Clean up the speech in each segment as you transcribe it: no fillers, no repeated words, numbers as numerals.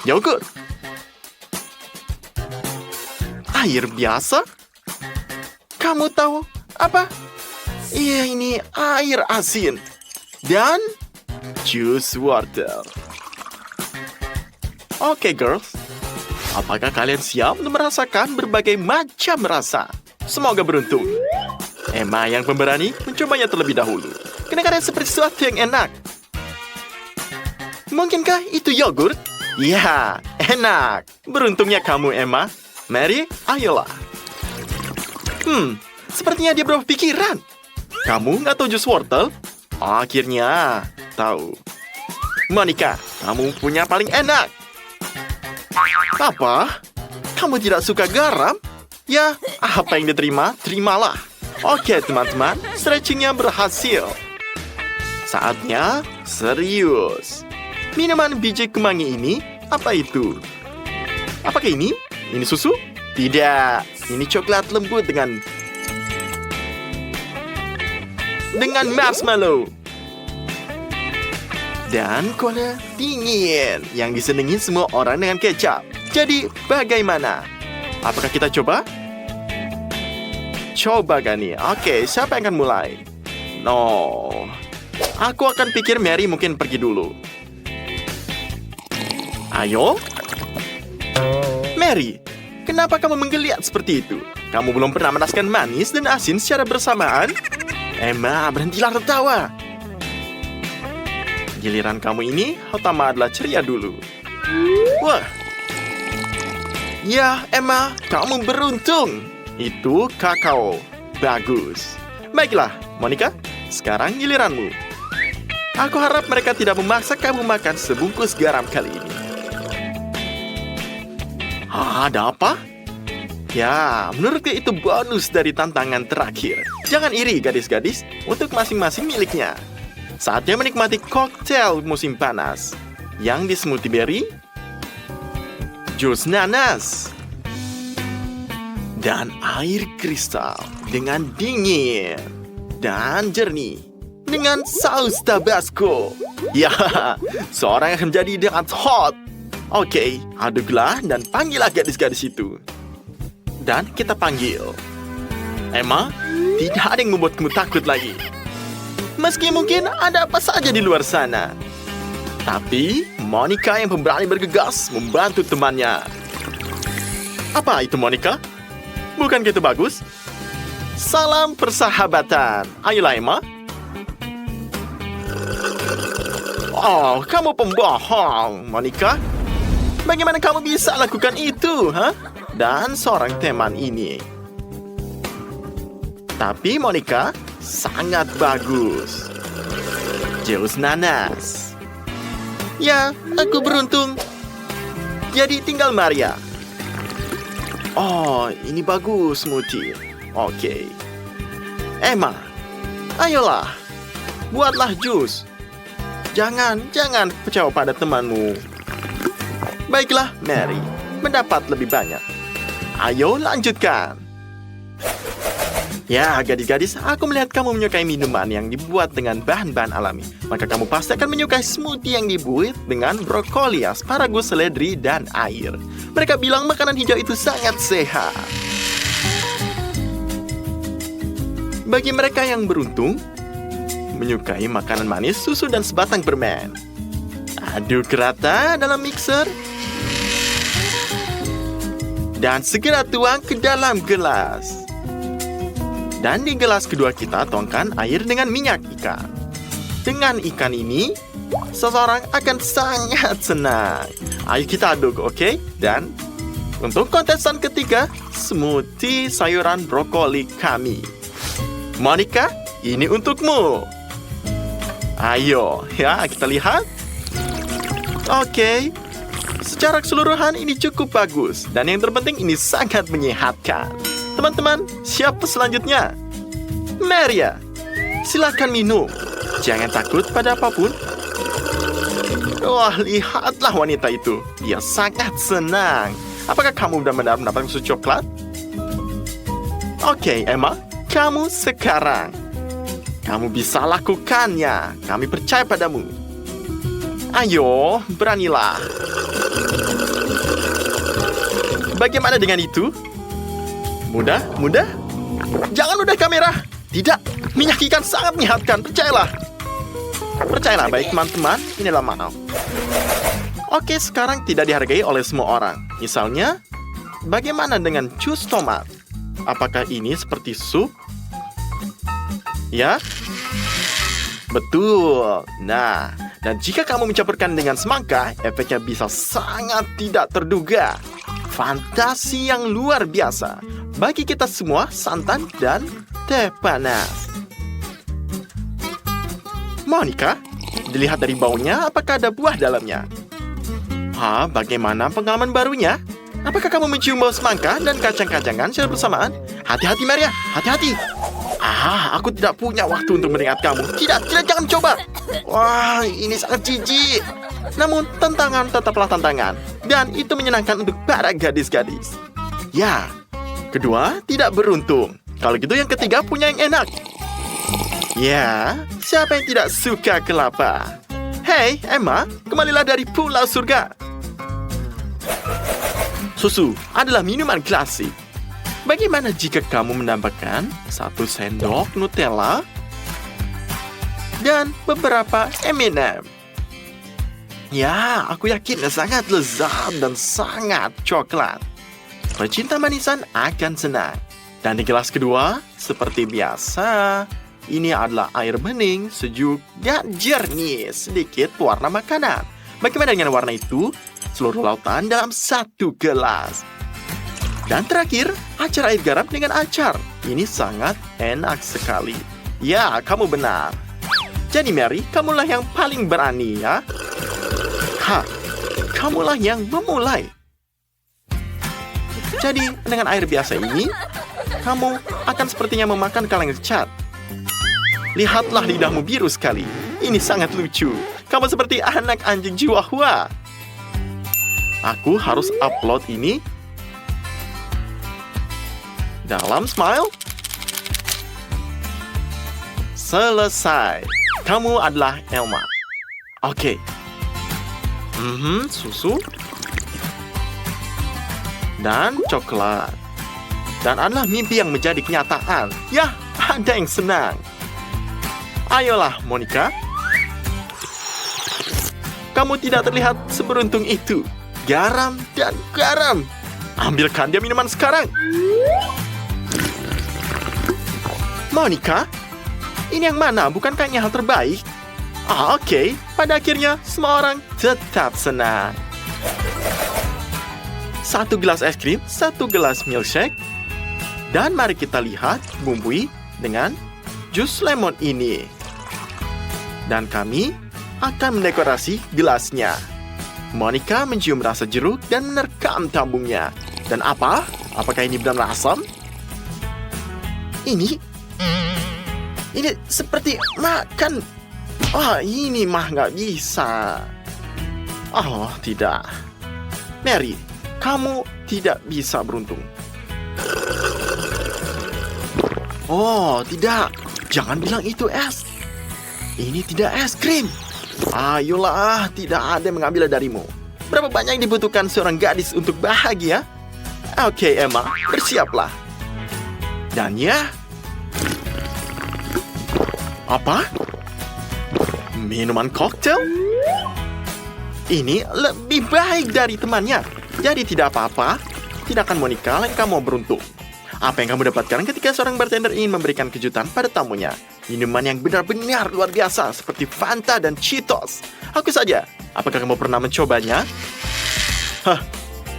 Yogurt. Air biasa? Kamu tahu apa? Iya, ini air asin. Dan jus wortel. Oke, girls. Apakah kalian siap untuk merasakan berbagai macam rasa? Semoga beruntung. Emma yang pemberani mencobanya terlebih dahulu. Kedengarannya seperti sesuatu yang enak. Mungkinkah itu yogurt? Ya, enak. Beruntungnya kamu, Emma. Mary, ayolah. Sepertinya dia berubah pikiran. Kamu nggak tahu jus wortel? Akhirnya tahu. Monica, kamu punya paling enak. Apa? Kamu tidak suka garam? Ya, apa yang diterima, terimalah. Oke, teman-teman, stretchingnya berhasil. Saatnya serius. Minuman biji kemangi ini, apa itu? Apakah ini? Ini susu? Tidak, ini coklat lembut dengan marshmallow. Dan cola dingin yang disenangi semua orang dengan kecap. Jadi, bagaimana? Apakah kita coba? Coba kan nih. Oke, siapa yang akan mulai? No. Aku akan pikir Mary mungkin pergi dulu. Ayo. Mary, kenapa kamu menggeliat seperti itu? Kamu belum pernah merasakan manis dan asin secara bersamaan? Emma, berhentilah tertawa. Giliran kamu ini, utama adalah ceria dulu. Wah. Ya, Emma, kamu beruntung. Itu kakao. Bagus. Baiklah, Monica, sekarang giliranmu. Aku harap mereka tidak memaksa kamu makan sebungkus garam kali ini. Ada apa? Ya, menurutku itu bonus dari tantangan terakhir. Jangan iri, gadis-gadis, untuk masing-masing miliknya. Saatnya menikmati koktail musim panas. Yang di smoothie berry, jus nanas, dan air kristal dengan dingin dan jernih dengan saus tabasco. Ya, seorang yang menjadi dengan hot. Oke, aduklah dan panggillah gadis-gadis itu. Dan kita panggil. Emma, tidak ada yang membuatmu takut lagi. Meski mungkin ada apa saja di luar sana. Tapi, Monica yang pemberani bergegas membantu temannya. Apa itu, Monica? Bukan gitu bagus? Salam persahabatan. Ayolah, Emma. Oh, kamu pembohong, Monica. Bagaimana kamu bisa lakukan itu, ha? Dan seorang teman ini. Tapi Monica sangat bagus. Jus nanas. Ya, aku beruntung. Jadi tinggal Maria. Oh, ini bagus smoothie. Oke. Emma, ayolah. Buatlah jus. Jangan kecewa pada temanmu. Baiklah, Mary. Mendapat lebih banyak. Ayo lanjutkan. Ya, gadis-gadis, aku melihat kamu menyukai minuman yang dibuat dengan bahan-bahan alami. Maka kamu pasti akan menyukai smoothie yang dibuat dengan brokoli, asparagus, seledri, dan air. Mereka bilang makanan hijau itu sangat sehat. Bagi mereka yang beruntung, menyukai makanan manis, susu, dan sebatang permen. Aduk rata dalam mixer. Dan segera tuang ke dalam gelas. Dan di gelas kedua kita tuangkan air dengan minyak ikan. Dengan ikan ini, seseorang akan sangat senang. Ayo kita aduk, oke? Dan untuk kontestan ketiga, smoothie sayuran brokoli kami. Monica, ini untukmu. Ayo, ya kita lihat. Oke. Secara keseluruhan ini cukup bagus. Dan yang terpenting ini sangat menyehatkan. Teman-teman, siapa selanjutnya? Maria, silakan minum. Jangan takut pada apapun. Wah, lihatlah wanita itu. Dia sangat senang. Apakah kamu benar-benar mendapatkan susu coklat? Oke, Emma, kamu sekarang. Kamu bisa lakukannya. Kami percaya padamu. Ayo, beranilah. Bagaimana dengan itu? Mudah, mudah. Jangan ludah kamera. Tidak, minyak ikan sangat menyehatkan, percayalah. Percayalah, baik teman-teman, inilah maaf. Oke, sekarang tidak dihargai oleh semua orang. Misalnya, bagaimana dengan jus tomat? Apakah ini seperti sup? Ya? Betul. Nah, dan jika kamu mencampurkan dengan semangka, efeknya bisa sangat tidak terduga. Fantasi yang luar biasa. Bagi kita semua, santan dan teh panas. Monica, dilihat dari baunya, apakah ada buah dalamnya? Bagaimana pengalaman barunya? Apakah kamu mencium bau semangka dan kacang-kacangan secara bersamaan? Hati-hati, Maria, hati-hati. Aku tidak punya waktu untuk mendengar kamu. Tidak, jangan coba. Wah, ini sangat jijik. Namun, tantangan tetaplah tantangan. Dan itu menyenangkan untuk para gadis-gadis. Ya, kedua, tidak beruntung. Kalau gitu yang ketiga punya yang enak. Ya, siapa yang tidak suka kelapa? Hei, Emma, kembalilah dari Pulau Surga. Susu adalah minuman klasik. Bagaimana jika kamu menambahkan 1 sendok Nutella dan beberapa M&M? Ya, aku yakin sangat lezat dan sangat coklat. Pecinta manisan akan senang. Dan di gelas kedua, seperti biasa, ini adalah air bening, sejuk, dan jernih. Sedikit warna makanan. Bagaimana dengan warna itu? Seluruh lautan dalam 1 gelas. Dan terakhir, acar air garam dengan acar. Ini sangat enak sekali. Ya, kamu benar. Jadi Mary, kamulah yang paling berani ya. Kamulah yang memulai. Jadi, dengan air biasa ini, kamu akan sepertinya memakan kaleng cat. Lihatlah lidahmu biru sekali. Ini sangat lucu. Kamu seperti anak anjing Chihuahua. Aku harus upload ini dalam Smile. Selesai. Kamu adalah Elma. Oke. Susu. Dan coklat. Dan adalah mimpi yang menjadi kenyataan. Ya, ada yang senang. Ayolah, Monica. Kamu tidak terlihat seberuntung itu. Garam dan garam. Ambilkan dia minuman sekarang. Monica, ini yang mana? Bukankah ini hal terbaik? Oke. Pada akhirnya, semua orang tetap senang. 1 gelas es krim, 1 gelas milkshake. Dan mari kita lihat bumbui dengan jus lemon ini. Dan kami akan mendekorasi gelasnya. Monica mencium rasa jeruk dan menerkam tabungnya. Dan apa? Apakah ini benar asam? Ini seperti makan. Ini mah nggak bisa. Tidak. Mary, kamu tidak bisa beruntung. Tidak. Jangan bilang itu es. Ini tidak es krim. Ayolah, tidak ada yang mengambil darimu. Berapa banyak yang dibutuhkan seorang gadis untuk bahagia? Oke, Emma, bersiaplah. Dan ya. Apa? Minuman koktail? Ini lebih baik dari temannya. Jadi tidak apa-apa. Tidak akan Monica yang kamu beruntung. Apa yang kamu dapatkan ketika seorang bartender ingin memberikan kejutan pada tamunya? Minuman yang benar-benar luar biasa seperti Fanta dan Cheetos. Aku saja. Apakah kamu pernah mencobanya?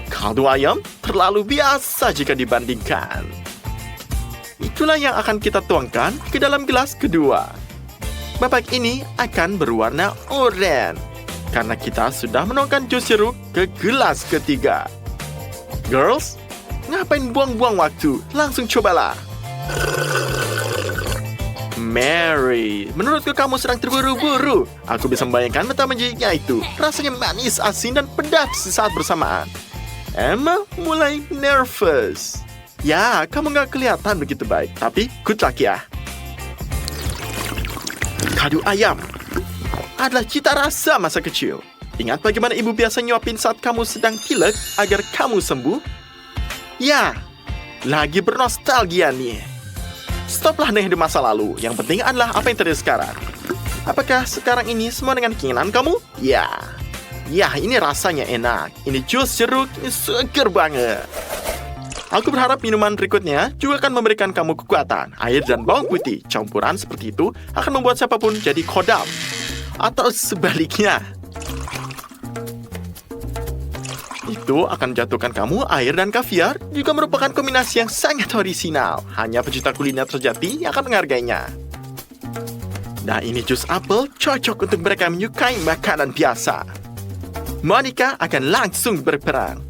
Kaldu ayam terlalu biasa jika dibandingkan. Itulah yang akan kita tuangkan ke dalam gelas kedua. Babak ini akan berwarna oranye karena kita sudah menuangkan jus jeruk ke gelas ketiga. Girls, ngapain buang-buang waktu? Langsung cobalah. Mary, menurutku kamu sedang terburu-buru. Aku bisa membayangkan betapa menjijiknya itu. Rasanya manis, asin, dan pedas saat bersamaan. Emma mulai nervous. Ya, kamu nggak kelihatan begitu baik. Tapi, good luck ya. Kaldu ayam adalah cita rasa masa kecil. Ingat bagaimana ibu biasa nyuapin saat kamu sedang pilek agar kamu sembuh? Ya, lagi bernostalgia nih. Stoplah dengan di masa lalu. Yang penting adalah apa yang terjadi sekarang. Apakah sekarang ini semua dengan keinginan kamu? Ya, ini rasanya enak. Ini jus jeruk, ini seger banget. Aku berharap minuman berikutnya juga akan memberikan kamu kekuatan. Air dan bawang putih campuran seperti itu akan membuat siapapun jadi kodam. Atau sebaliknya. Itu akan menjatuhkan kamu. Air dan kaviar juga merupakan kombinasi yang sangat orisinal. Hanya pecinta kuliner terjati yang akan menghargainya. Nah, ini jus apel cocok untuk mereka menyukai makanan biasa. Monica akan langsung berperang.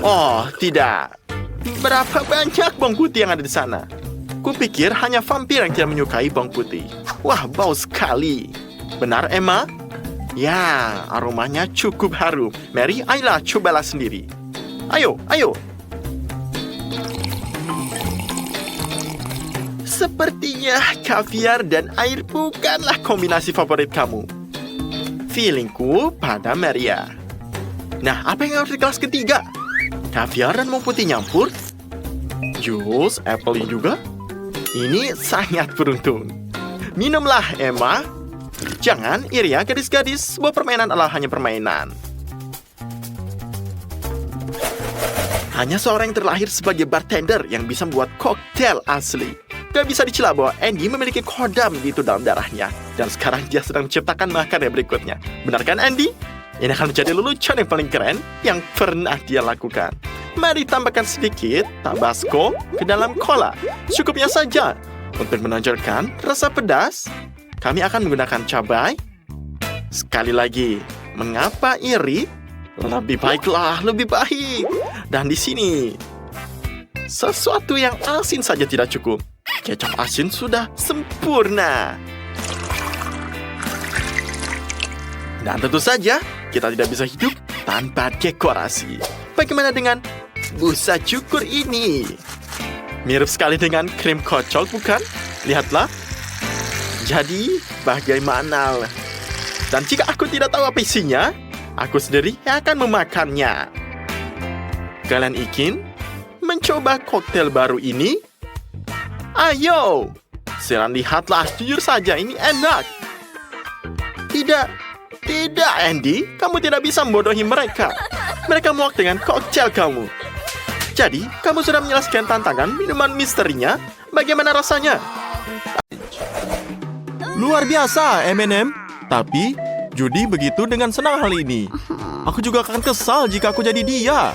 Oh, tidak. Berapa banyak bawang putih yang ada di sana? Kupikir hanya vampir yang tidak menyukai bawang putih. Wah, bau sekali. Benar, Emma? Ya, aromanya cukup harum. Mary, ayolah, cobalah sendiri. Ayo. Sepertinya kaviar dan air bukanlah kombinasi favorit kamu. Feelingku pada Maria. Nah, apa yang harus di kelas ketiga? Kaviar dan bawang putih nyampur? Jus, apple juga? Ini sangat beruntung. Minumlah, Emma. Jangan iri ya, gadis-gadis. Sebuah permainan adalah hanya permainan. Hanya seorang yang terlahir sebagai bartender yang bisa membuat koktail asli. Gak bisa dicela bahwa Andy memiliki kodam itu dalam darahnya. Dan sekarang dia sedang menciptakan makanan berikutnya. Benar kan, Andy? Ini akan menjadi lelucon yang paling keren yang pernah dia lakukan. Mari tambahkan sedikit Tabasco ke dalam cola. Cukupnya saja. Untuk menonjolkan rasa pedas, kami akan menggunakan cabai. Sekali lagi, mengapa iri? Lebih baiklah, lebih baik. Dan di sini, sesuatu yang asin saja tidak cukup. Kecap asin sudah sempurna. Dan tentu saja, kita tidak bisa hidup tanpa dekorasi. Bagaimana dengan busa cukur ini? Mirip sekali dengan krim kocok, bukan? Lihatlah. Jadi, bagaimana? Dan jika aku tidak tahu apa isinya, aku sendiri yang akan memakannya. Kalian ingin mencoba koktail baru ini? Ayo! Silakan lihatlah, jujur saja ini enak. Tidak, Andy. Kamu tidak bisa membodohi mereka. Mereka muak dengan koktail kamu. Jadi, kamu sudah menjelaskan tantangan minuman misterinya. Bagaimana rasanya? Luar biasa, M&M. Tapi, Judy begitu dengan senang hal ini. Aku juga akan kesal jika aku jadi dia.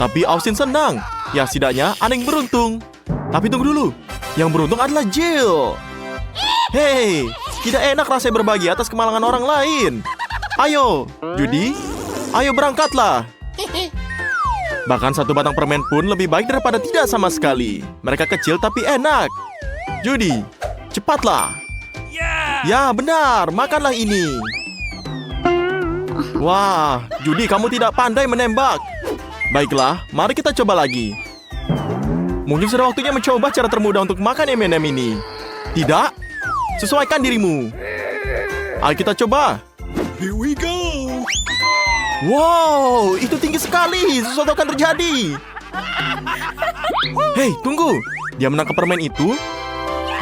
Tapi Austin senang. Ya, setidaknya ada yang beruntung. Tapi tunggu dulu. Yang beruntung adalah Jill. Hei, tidak enak rasanya berbagi atas kemalangan orang lain. Ayo, Judy. Ayo berangkatlah. Bahkan satu batang permen pun lebih baik daripada tidak sama sekali. Mereka kecil tapi enak. Judy, cepatlah. Ya, benar. Makanlah ini. Wah, Judy, kamu tidak pandai menembak. Baiklah, mari kita coba lagi. Mungkin sudah waktunya mencoba cara termudah untuk makan M&M ini. Tidak? Sesuaikan dirimu. Ayo kita coba. Here we go. Wow, itu tinggi sekali. Sesuatu akan terjadi. Hei, tunggu. Dia menangkap permen itu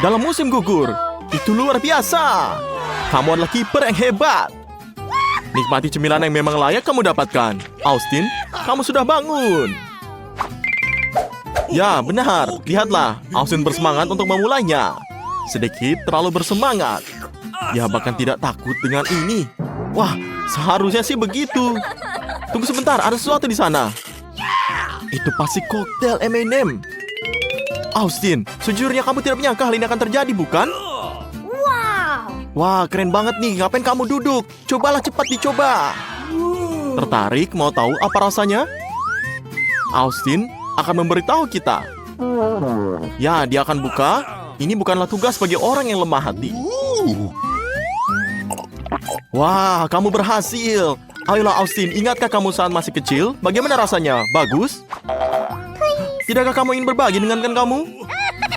dalam musim gugur. Itu luar biasa. Kamu adalah kiper yang hebat. Nikmati cemilan yang memang layak kamu dapatkan. Austin, kamu sudah bangun. Ya, benar. Lihatlah, Austin bersemangat untuk memulainya. Sedikit terlalu bersemangat. Dia bahkan tidak takut dengan ini. Wah, seharusnya sih begitu. Tunggu sebentar, ada sesuatu di sana. Itu pasti koktail M&M. Austin, sejujurnya kamu tidak menyangka hal ini akan terjadi, bukan? Wah, keren banget nih. Ngapain kamu duduk? Cobalah cepat dicoba. Tertarik mau tahu apa rasanya? Austin akan memberitahu kita. Ya, dia akan buka. Ini bukanlah tugas bagi orang yang lemah hati. Wah, kamu berhasil. Ayolah Austin, ingatkah kamu saat masih kecil? Bagaimana rasanya? Bagus? Tidakkah kamu ingin berbagi dengan kamu?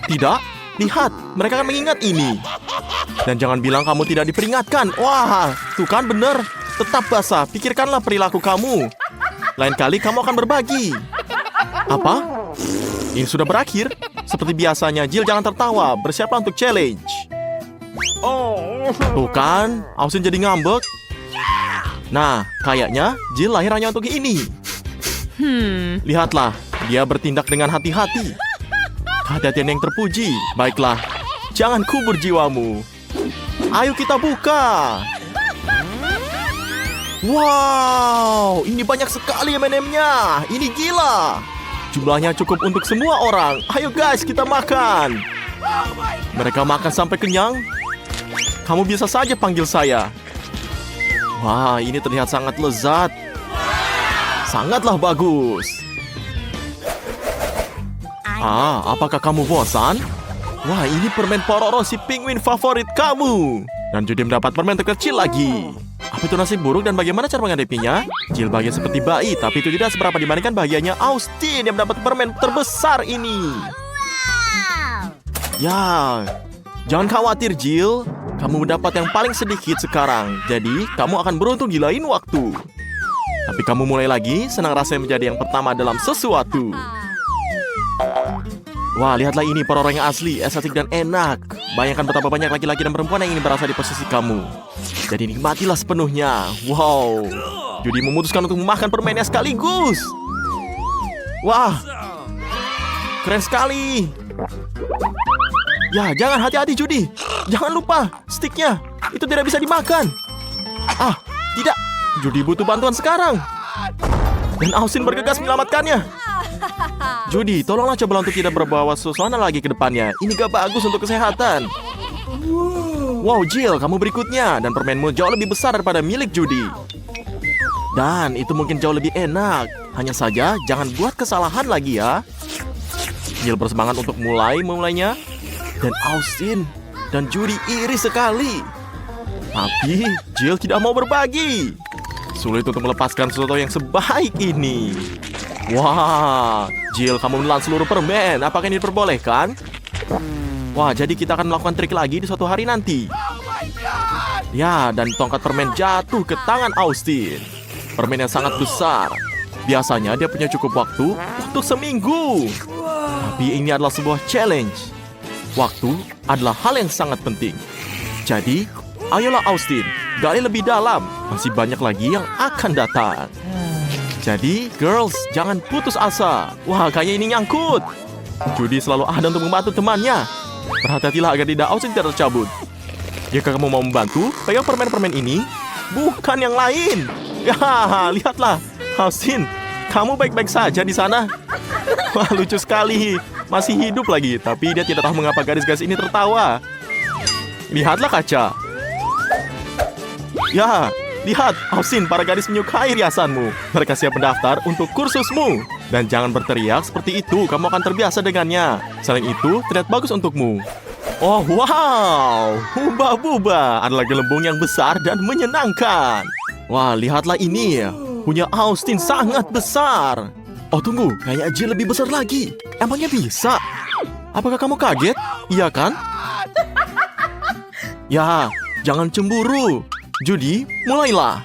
Tidak? Lihat, mereka akan mengingat ini. Dan jangan bilang kamu tidak diperingatkan. Wah, tuh kan bener. tetap basah. Pikirkanlah perilaku kamu. Lain kali kamu akan berbagi. Apa? Ini sudah berakhir. Seperti biasanya, Jill jangan tertawa. Bersiaplah untuk challenge. Tuh kan, Austin jadi ngambek. Nah, kayaknya Jill lahir hanya untuk ini. Lihatlah, dia bertindak dengan hati-hati. Kehati-hatian yang terpuji. Baiklah, jangan kubur jiwamu. Ayo kita buka. Wow, ini banyak sekali M&M-nya. Ini gila. Jumlahnya cukup untuk semua orang. Ayo guys, kita makan. Mereka makan sampai kenyang. Kamu bisa saja panggil saya. Wah, ini terlihat sangat lezat. Sangatlah bagus. Apakah kamu bosan? Wah, ini permen Pororo si penguin favorit kamu. Dan Judy mendapat permen terkecil lagi. Apa itu nasib buruk dan bagaimana cara menghadapinya? Jill bahagia seperti bayi, tapi itu tidak seberapa dibandingkan bahagianya Austin yang mendapat permen terbesar ini. Ya, jangan khawatir Jill. Kamu mendapat yang paling sedikit sekarang. Jadi, kamu akan beruntung di lain waktu. Tapi kamu mulai lagi, senang rasanya menjadi yang pertama dalam sesuatu. Wah, lihatlah ini Pororo yang asli, estetik dan enak. Bayangkan betapa banyak laki-laki dan perempuan yang ingin berasa di posisi kamu. Jadi nikmatilah sepenuhnya. Wow, Judy memutuskan untuk memakan permennya sekaligus. Wah, keren sekali. Ya, jangan, hati-hati Judy. Jangan lupa, sticknya. Itu tidak bisa dimakan. Tidak. Judy butuh bantuan sekarang. Dan Austin bergegas menyelamatkannya. Judy, tolonglah coba untuk tidak berbawa suasana lagi ke depannya. Ini gak bagus untuk kesehatan. Wow, Jill, kamu berikutnya. Dan permenmu jauh lebih besar daripada milik Judy. Dan itu mungkin jauh lebih enak. Hanya saja, jangan buat kesalahan lagi ya. Jill bersemangat untuk mulainya. Dan Austin dan Judy iri sekali. Tapi Jill tidak mau berbagi. Sulit untuk melepaskan sesuatu yang sebaik ini. Wah, Jill, kamu menelan seluruh permen. Apakah ini diperbolehkan? Wah, jadi kita akan melakukan trik lagi di suatu hari nanti. Ya, dan tongkat permen jatuh ke tangan Austin. Permen yang sangat besar. Biasanya dia punya cukup waktu untuk seminggu. Tapi ini adalah sebuah challenge. Waktu adalah hal yang sangat penting. Jadi, ayolah Austin, gali lebih dalam. Masih banyak lagi yang akan datang. Jadi, girls, jangan putus asa. Wah, kayaknya ini nyangkut. Judy selalu ada untuk membantu temannya. Berhati-hatilah agar tidak Austin tidak tercabut. Jika kamu mau membantu, pegang permen-permen ini, bukan yang lain. Ya, lihatlah, Austin, kamu baik-baik saja di sana. Wah, lucu sekali. Masih hidup lagi, tapi dia tidak tahu mengapa gadis-gadis ini tertawa. Lihatlah kaca. Ya, lihat, Austin, para gadis menyukai riasanmu. Mereka siap mendaftar untuk kursusmu. Dan jangan berteriak seperti itu, kamu akan terbiasa dengannya. Selain itu, terlihat bagus untukmu. Oh, wow, Huba-Buba adalah gelembung yang besar dan menyenangkan. Wah, lihatlah ini. Punya Austin sangat besar. Oh, tunggu, kayaknya Jill lebih besar lagi. Emangnya bisa? Apakah kamu kaget? Iya kan? Ya, jangan cemburu. Judy, mulailah.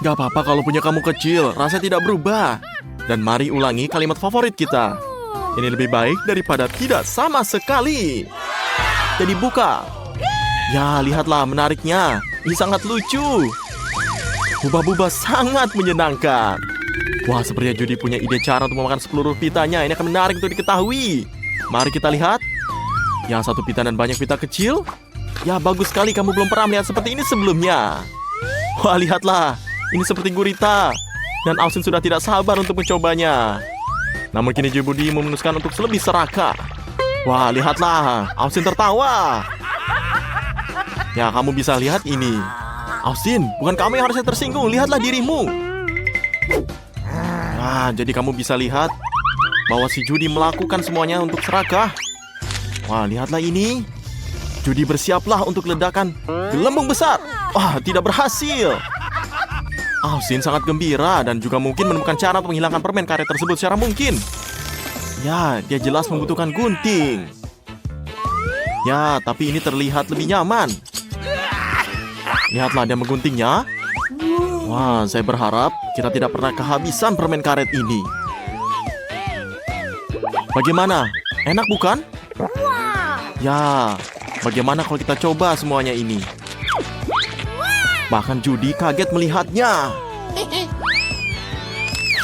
Gak apa-apa kalau punya kamu kecil, rasanya tidak berubah. Dan mari ulangi kalimat favorit kita. Ini lebih baik daripada tidak sama sekali. Jadi buka. Ya, lihatlah menariknya. Ini sangat lucu. Huba-Buba sangat menyenangkan. Wah, sepertinya Judy punya ide cara untuk memakan seluruh pitanya. Ini akan menarik untuk diketahui. Mari kita lihat. Yang satu pita dan banyak pita kecil. Ya, bagus sekali. Kamu belum pernah melihat seperti ini sebelumnya. Wah, lihatlah. Ini seperti gurita. Dan Austin sudah tidak sabar untuk mencobanya. Namun kini Judy memutuskan untuk lebih serakah. Wah, lihatlah. Austin tertawa. Ya, kamu bisa lihat ini. Austin, bukan kamu yang harusnya tersinggung. Lihatlah dirimu. Nah, jadi kamu bisa lihat bahwa si Judy melakukan semuanya untuk serakah. Wah, lihatlah ini. Judy bersiaplah untuk ledakan gelembung besar. Wah, tidak berhasil. Austin sangat gembira dan juga mungkin menemukan cara untuk menghilangkan permen karet tersebut secara mungkin. Ya, dia jelas membutuhkan gunting. Ya, tapi ini terlihat lebih nyaman. Lihatlah dia mengguntingnya. Wah, saya berharap kita tidak pernah kehabisan permen karet ini. Bagaimana? Enak bukan? Ya, bagaimana kalau kita coba semuanya ini? Bahkan Judy kaget melihatnya.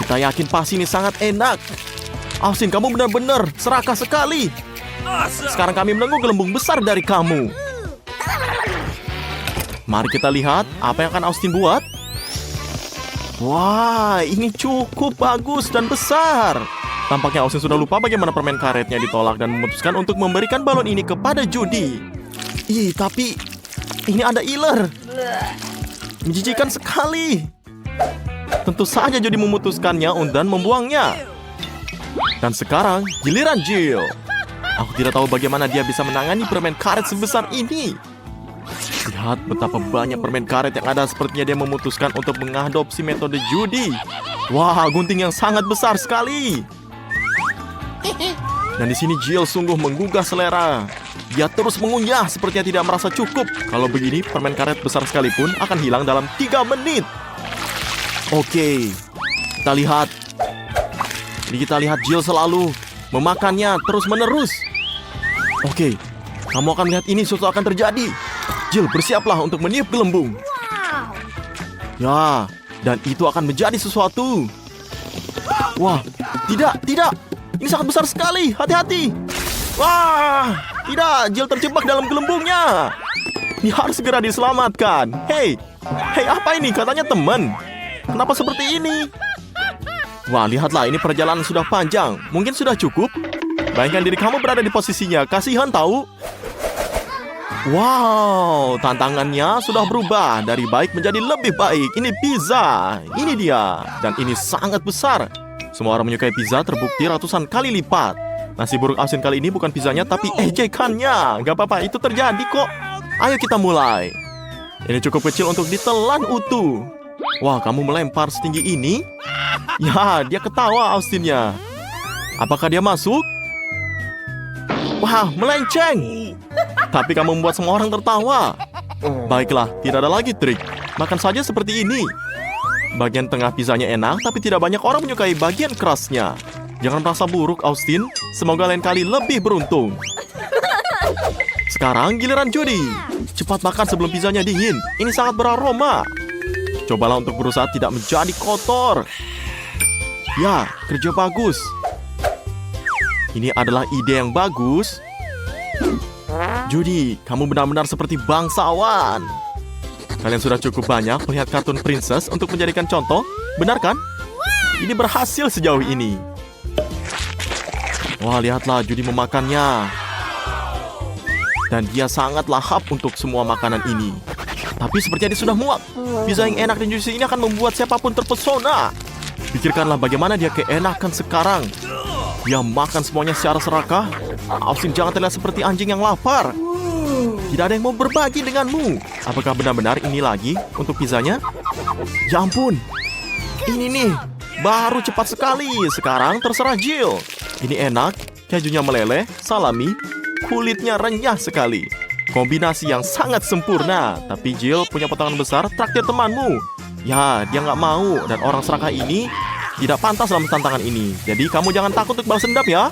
Kita yakin pasti ini sangat enak. Austin, kamu benar-benar serakah sekali. Sekarang kami menunggu gelembung besar dari kamu. Mari kita lihat apa yang akan Austin buat. Wah, ini cukup bagus dan besar. Tampaknya Austin sudah lupa bagaimana permen karetnya ditolak dan memutuskan untuk memberikan balon ini kepada Judy. Ih, tapi ini ada iler. Menjijikan sekali. Tentu saja Judy memutuskannya dan membuangnya. Dan sekarang giliran Jill. Aku tidak tahu bagaimana dia bisa menangani permen karet sebesar ini. Lihat betapa banyak permen karet yang ada, sepertinya dia memutuskan untuk mengadopsi metode Judy. Wah, gunting yang sangat besar sekali. Dan di sini Jill sungguh menggugah selera. Dia terus mengunyah sepertinya tidak merasa cukup. Kalau begini, permen karet besar sekalipun akan hilang dalam 3 menit. Oke, kita lihat. Jadi kita lihat Jill selalu memakannya terus-menerus. Oke, kamu akan melihat ini sesuatu akan terjadi. Jill, bersiaplah untuk meniup gelembung. Ya, dan itu akan menjadi sesuatu. Wah, tidak. Ini sangat besar sekali. Hati-hati. Wah, tidak. Jill terjebak dalam gelembungnya. Ini harus segera diselamatkan. Hei, apa ini? Katanya teman. Kenapa seperti ini? Wah, lihatlah. Ini perjalanan sudah panjang. Mungkin sudah cukup. Bayangkan diri kamu berada di posisinya. Kasihan tahu. Wow, tantangannya sudah berubah dari baik menjadi lebih baik. Ini pizza. Ini dia. Dan ini sangat besar. Semua orang menyukai pizza terbukti ratusan kali lipat. Nasi buruk Austin kali ini bukan pizzanya tapi ejekannya. Gak apa-apa, itu terjadi kok. Ayo kita mulai. Ini cukup kecil untuk ditelan utuh. Wah, kamu melempar setinggi ini? Ya, dia ketawa Austinnya. Apakah dia masuk? Wah, melenceng. Tapi kamu membuat semua orang tertawa. Baiklah, tidak ada lagi trik. Makan saja seperti ini. Bagian tengah pizzanya enak, tapi tidak banyak orang menyukai bagian kerasnya. Jangan merasa buruk, Austin. Semoga lain kali lebih beruntung. Sekarang giliran Judy. Cepat makan sebelum pizzanya dingin. Ini sangat beraroma. Cobalah untuk berusaha tidak menjadi kotor. Ya, kerja bagus. Ini adalah ide yang bagus. Judy, kamu benar-benar seperti bangsawan. Kalian sudah cukup banyak melihat kartun princess untuk menjadikan contoh, benar kan? Ini berhasil sejauh ini. Wah, lihatlah Judy memakannya. Dan dia sangat lahap untuk semua makanan ini. Tapi sepertinya dia sudah muak. Pizza yang enak dan juicy ini akan membuat siapapun terpesona. Pikirkanlah bagaimana dia keenakan sekarang. Dia makan semuanya secara serakah. Austin, jangan terlihat seperti anjing yang lapar. Tidak ada yang mau berbagi denganmu. Apakah benar-benar ini lagi untuk pizzanya? Ya ampun. Ini nih, baru cepat sekali. Sekarang terserah Jill. Ini enak, kejunya meleleh, salami, kulitnya renyah sekali. Kombinasi yang sangat sempurna. Tapi Jill punya potongan besar, traktir temanmu. Ya, dia nggak mau. Dan orang serakah ini tidak pantas dalam tantangan ini. Jadi kamu jangan takut untuk balas dendam ya.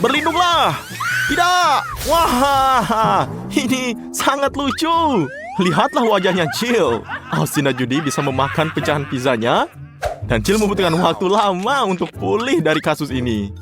Berlindunglah. Tidak. Wah, ini sangat lucu. Lihatlah wajahnya Jill. Austin dan Judy bisa memakan pecahan pizzanya. Dan Jill membutuhkan waktu lama untuk pulih dari kasus ini.